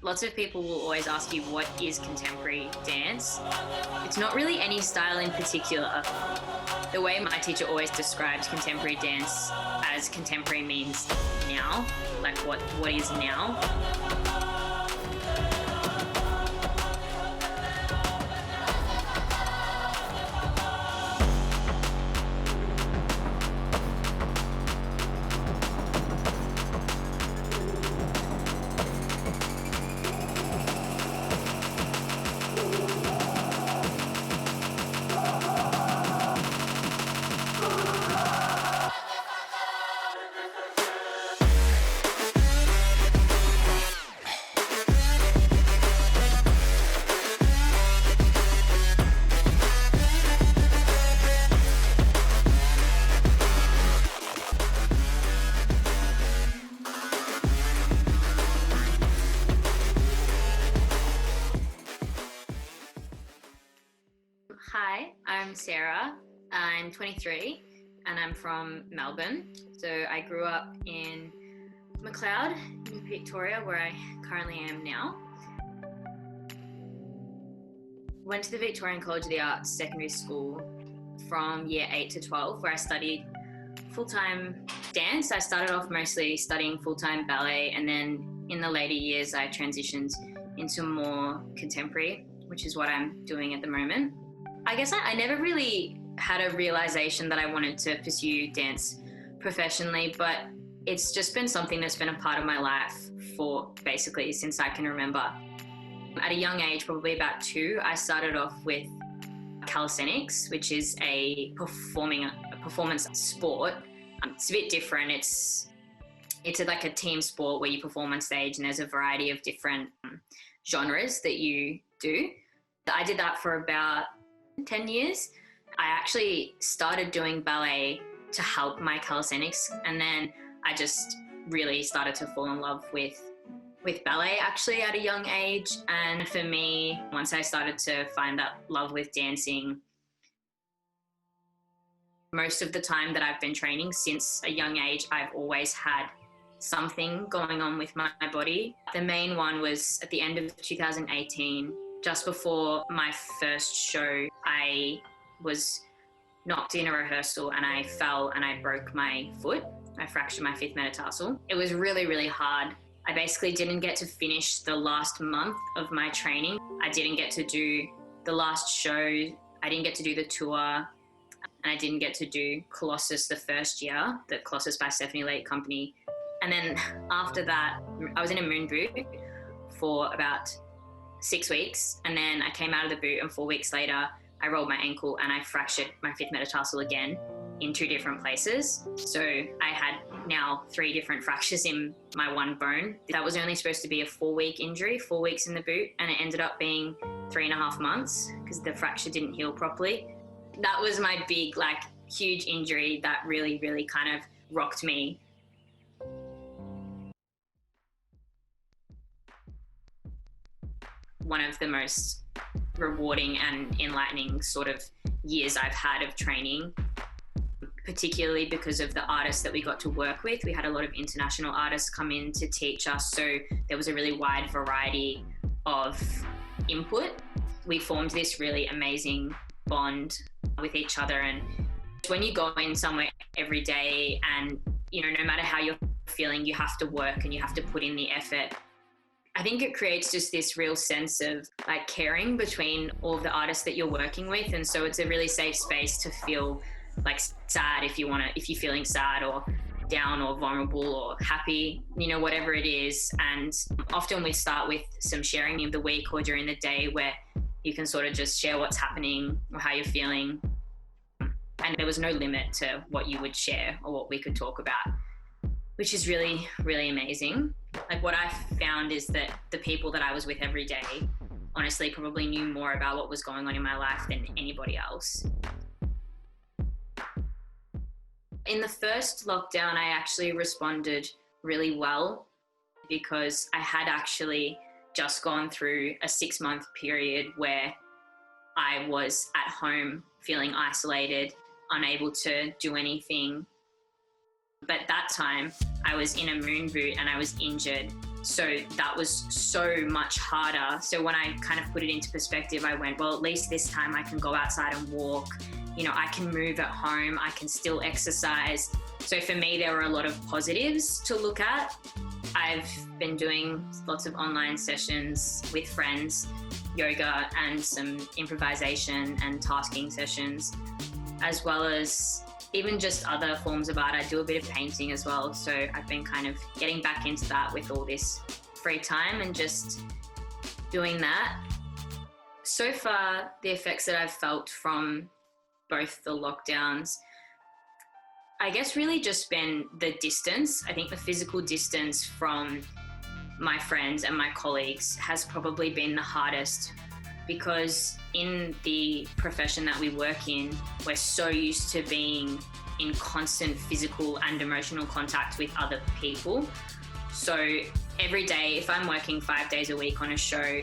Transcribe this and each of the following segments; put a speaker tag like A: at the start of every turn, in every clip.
A: Lots of people will always ask you, what is contemporary dance? It's not really any style in particular. The way my teacher always describes contemporary dance as contemporary means now, like what is now. Hi, I'm Sarah. I'm 23 and I'm from Melbourne. So I grew up in McLeod in Victoria, where I currently am now. Went to the Victorian College of the Arts secondary school from year 8 to 12, where I studied full-time dance. I started off mostly studying full-time ballet, and then in the later years I transitioned into more contemporary, which is what I'm doing at the moment. I guess I never really had a realization that I wanted to pursue dance professionally, but it's just been something that's been a part of my life for basically since I can remember. At a young age, probably about 2, I started off with calisthenics, which is a performance sport. It's a bit different. It's like a team sport where you perform on stage, and there's a variety of different genres that you do. I did that for about 10 years. I actually started doing ballet to help my calisthenics, and then I just really started to fall in love with ballet actually at a young age. And for me, once I started to find that love with dancing, most of the time that I've been training since a young age, I've always had something going on with my body. The main one was at the end of 2018. Just before my first show, I was knocked in a rehearsal and I fell and I broke my foot. I fractured my 5th metatarsal. It was really, really hard. I basically didn't get to finish the last month of my training. I didn't get to do the last show. I didn't get to do the tour. And I didn't get to do Colossus the first year, the Colossus by Stephanie Lake Company. And then after that, I was in a moon boot for about 6 weeks, and then I came out of the boot, and 4 weeks later I rolled my ankle and I fractured my 5th metatarsal again in 2 different places. So I had now 3 different fractures in my one bone. That was only supposed to be a 4-week injury, 4 weeks in the boot, and it ended up being 3.5 months because the fracture didn't heal properly. That was my big, huge injury that really, really kind of rocked me. One of the most rewarding and enlightening sort of years I've had of training, particularly because of the artists that we got to work with. We had a lot of international artists come in to teach us, so there was a really wide variety of input. We formed this really amazing bond with each other, and when you go in somewhere every day and, no matter how you're feeling, you have to work and you have to put in the effort. I think it creates just this real sense of caring between all of the artists that you're working with. And so it's a really safe space to feel sad if you're feeling sad or down or vulnerable or happy, whatever it is. And often we start with some sharing of the week or during the day where you can sort of just share what's happening or how you're feeling. And there was no limit to what you would share or what we could talk about, which is really, really amazing. What I found is that the people that I was with every day honestly probably knew more about what was going on in my life than anybody else. In the first lockdown, I actually responded really well because I had actually just gone through a 6-month period where I was at home feeling isolated, unable to do anything. But that time I was in a moon boot and I was injured. So that was so much harder. So when I kind of put it into perspective, I went, well, at least this time I can go outside and walk. You know, I can move at home. I can still exercise. So for me, there were a lot of positives to look at. I've been doing lots of online sessions with friends, yoga and some improvisation and tasking sessions, as well as even just other forms of art. I do a bit of painting as well. So I've been kind of getting back into that with all this free time and just doing that. So far, the effects that I've felt from both the lockdowns, I guess really just been the distance. I think the physical distance from my friends and my colleagues has probably been the hardest, because in the profession that we work in, we're so used to being in constant physical and emotional contact with other people. So every day, if I'm working 5 days a week on a show,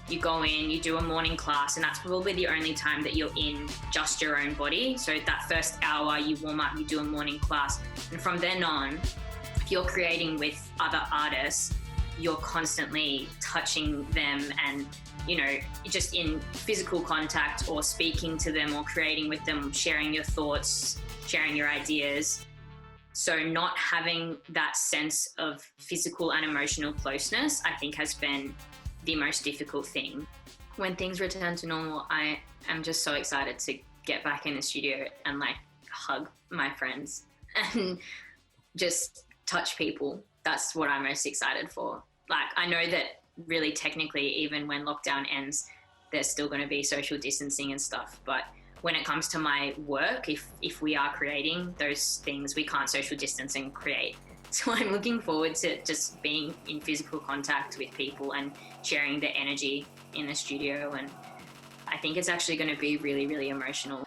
A: you go in, you do a morning class, and that's probably the only time that you're in just your own body. So that first hour, you warm up, you do a morning class. And from then on, if you're creating with other artists, you're constantly touching them and, you know, just in physical contact or speaking to them or creating with them, sharing your thoughts, sharing your ideas. So not having that sense of physical and emotional closeness, I think, has been the most difficult thing. When things return to normal, I am just so excited to get back in the studio and like hug my friends and just touch people. That's what I'm most excited for. Like, I know that really technically, even when lockdown ends, there's still going to be social distancing and stuff. But when it comes to my work, if we are creating those things, we can't social distance and create. So I'm looking forward to just being in physical contact with people and sharing the energy in the studio. And I think it's actually going to be really, really emotional.